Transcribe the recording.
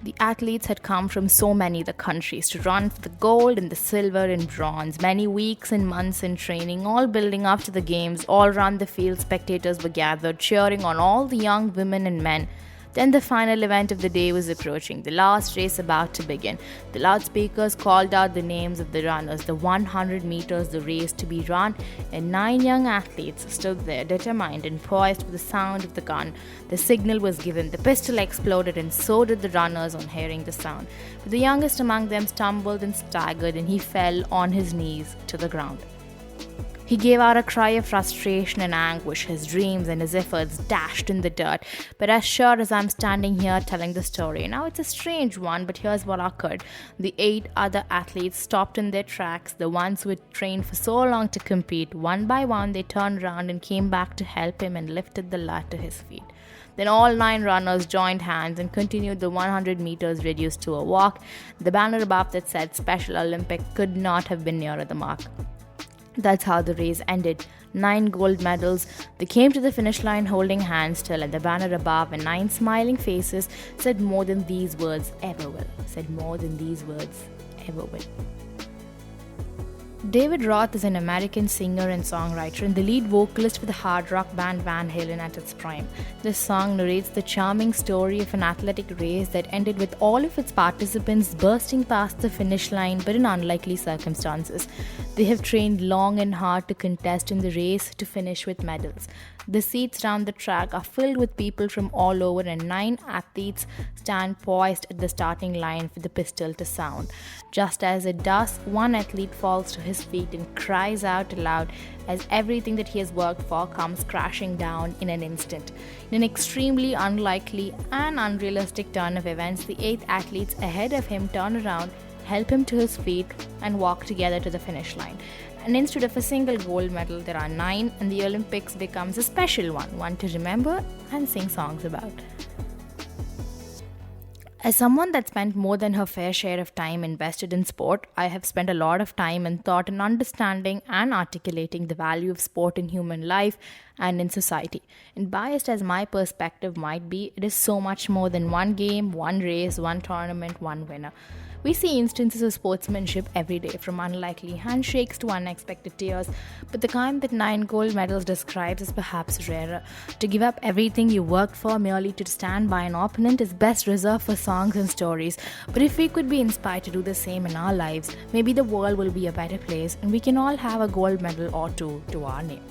The athletes had come from so many other countries to run for the gold and the silver and bronze. Many weeks and months in training, all building up to the games. All around the field, spectators were gathered, cheering on all the young women and men. Then the final event of the day was approaching, the last race about to begin. The loudspeakers called out the names of the runners, the 100 meters, the race to be run, and 9 young athletes stood there, determined and poised for the sound of the gun. The signal was given, the pistol exploded, and so did the runners on hearing the sound. But the youngest among them stumbled and staggered, and he fell on his knees to the ground. He gave out a cry of frustration and anguish. His dreams and his efforts dashed in the dirt. But as sure as I'm standing here telling the story, now it's a strange one, but here's what occurred. The 8 other athletes stopped in their tracks, the ones who had trained for so long to compete. One by one, they turned around and came back to help him and lifted the lad to his feet. Then all 9 runners joined hands and continued the 100 meters reduced to a walk. The banner above that said Special Olympic could not have been nearer the mark. That's how the race ended. 9 gold medals. They came to the finish line holding hands still, and the banner above and 9 smiling faces said more than these words ever will. Said more than these words ever will. David Roth is an American singer and songwriter and the lead vocalist for the hard rock band Van Halen at its prime. This song narrates the charming story of an athletic race that ended with all of its participants bursting past the finish line but in unlikely circumstances. They have trained long and hard to contest in the race to finish with medals. The seats round the track are filled with people from all over, and 9 athletes stand poised at the starting line for the pistol to sound. Just as it does, one athlete falls to his feet and cries out aloud as everything that he has worked for comes crashing down in an instant. In an extremely unlikely and unrealistic turn of events, the 8 athletes ahead of him turn around, help him to his feet, and walk together to the finish line. And instead of a single gold medal, there are 9, and the Olympics becomes a special one to remember and sing songs about. As someone that spent more than her fair share of time invested in sport, I have spent a lot of time and thought in understanding and articulating the value of sport in human life and in society. And biased as my perspective might be, it is so much more than one game, one race, one tournament, one winner. We see instances of sportsmanship every day, from unlikely handshakes to unexpected tears, but the kind that 9 gold medals describes is perhaps rarer. To give up everything you worked for merely to stand by an opponent is best reserved for songs and stories. But if we could be inspired to do the same in our lives, maybe the world will be a better place and we can all have a gold medal or two to our name.